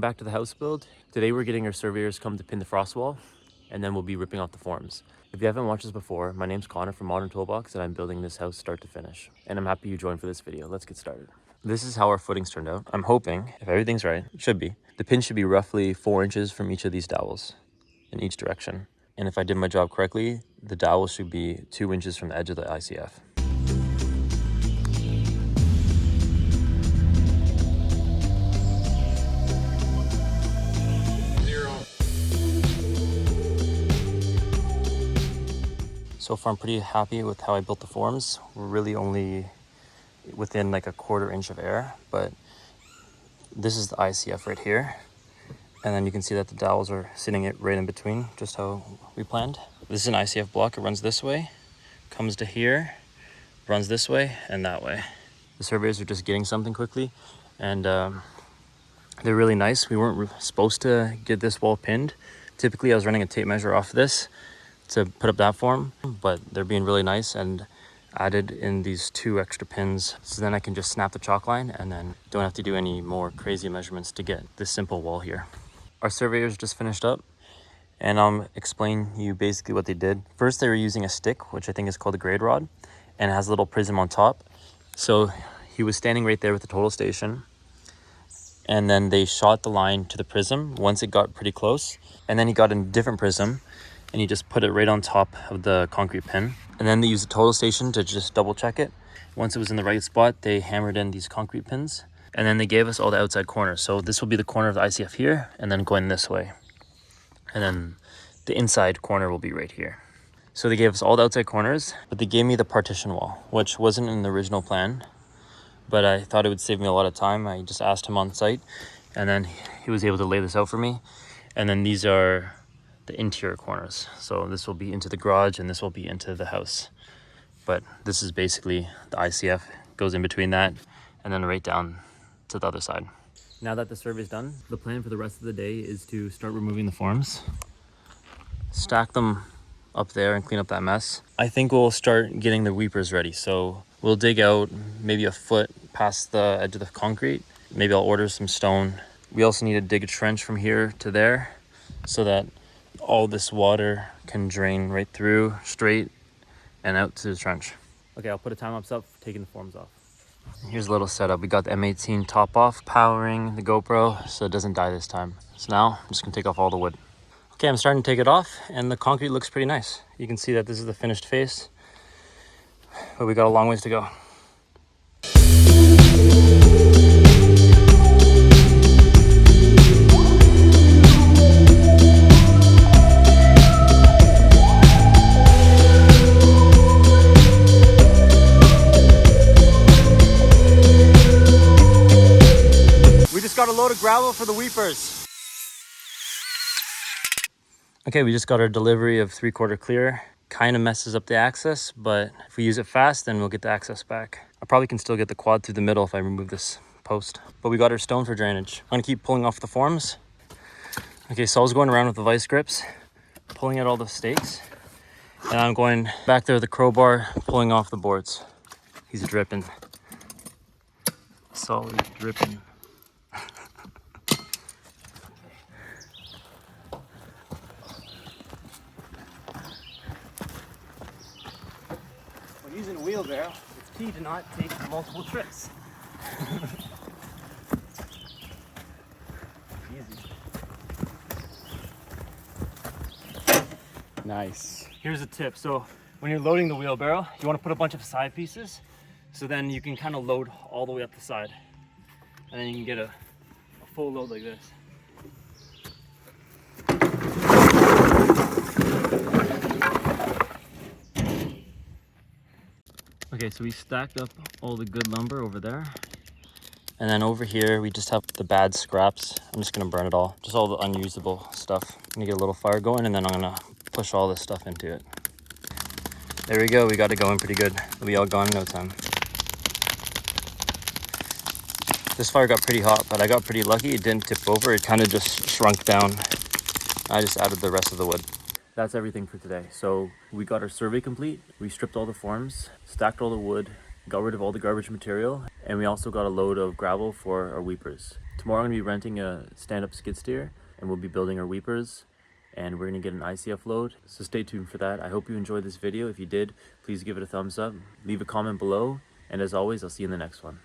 back to the house build. Today we're getting our surveyors come to pin the frost wall, and then we'll be ripping off the forms. If you haven't watched this before, my name's Connor from Modern Toolbox, and I'm building this house start to finish. And I'm happy you joined for this video. Let's get started. This is how our footings turned out. I'm hoping, if everything's right, it should be. The pin should be roughly 4 inches from each of these dowels in each direction. And if I did my job correctly, the dowel should be 2 inches from the edge of the ICF. So far, I'm pretty happy with how I built the forms. We're really only within like a 1/4 inch of air, but this is the ICF right here. And then you can see that the dowels are sitting it right in between, just how we planned. This is an ICF block. It runs this way, comes to here, runs this way and that way. The surveyors are just getting something quickly, and they're really nice. We weren't supposed to get this wall pinned. Typically, I was running a tape measure off this to put up that form, but they're being really nice and added in these 2 extra pins, so then I can just snap the chalk line and then don't have to do any more crazy measurements to get this simple wall here. Our surveyors just finished up, and I'll explain you basically what they did. First, they were using a stick, which I think is called a grade rod, and it has a little prism on top. So he was standing right there with the total station, and then they shot the line to the prism once it got pretty close, and then he got a different prism and he just put it right on top of the concrete pin. And then they used the total station to just double check it. Once it was in the right spot, they hammered in these concrete pins, and then they gave us all the outside corners. So this will be the corner of the ICF here, and then going this way. And then the inside corner will be right here. So they gave us all the outside corners, but they gave me the partition wall, which wasn't in the original plan, but I thought it would save me a lot of time. I just asked him on site, and then he was able to lay this out for me. And then these are the interior corners. So this will be into the garage and this will be into the house. But this is basically the ICF, goes in between that and then right down to the other side. Now that the survey is done, the plan for the rest of the day is to start removing the forms, stack them up there and clean up that mess. I think we'll start getting the weepers ready. So we'll dig out maybe a foot past the edge of the concrete. Maybe I'll order some stone. We also need to dig a trench from here to there so that all this water can drain right through, straight, and out to the trench. Okay, I'll put a time-lapse up for taking the forms off. Here's a little setup. We got the M18 top off, powering the GoPro so it doesn't die this time. So now I'm just gonna take off all the wood. Okay, I'm starting to take it off, and the concrete looks pretty nice. You can see that this is the finished face, but we got a long ways to go. Got a load of gravel for the weepers. Okay, we just got our delivery of 3/4 clear. Kind of messes up the access, but if we use it fast, then we'll get the access back. I probably can still get the quad through the middle if I remove this post. But we got our stone for drainage. I'm gonna keep pulling off the forms. Okay, so I was going around with the vice grips, pulling out all the stakes, and I'm going back there with the crowbar, pulling off the boards. He's dripping. Solid dripping. Using a wheelbarrow, it's key to not take multiple trips. Easy. Nice. Here's a tip. So when you're loading the wheelbarrow, you want to put a bunch of side pieces, so then you can kind of load all the way up the side. And then you can get a full load like this. Okay, so we stacked up all the good lumber over there. And then over here, we just have the bad scraps. I'm just gonna burn it all. Just all the unusable stuff. I'm gonna get a little fire going, and then I'm gonna push all this stuff into it. There we go, we got it going pretty good. It'll be all gone in no time. This fire got pretty hot, but I got pretty lucky. It didn't tip over, it kind of just shrunk down. I just added the rest of the wood. That's everything for today. So we got our survey complete. We stripped all the forms, stacked all the wood, got rid of all the garbage material, and we also got a load of gravel for our weepers. Tomorrow I'm going to be renting a stand-up skid steer, and we'll be building our weepers, and we're going to get an ICF load. So stay tuned for that. I hope you enjoyed this video. If you did, please give it a thumbs up, leave a comment below, and as always, I'll see you in the next one.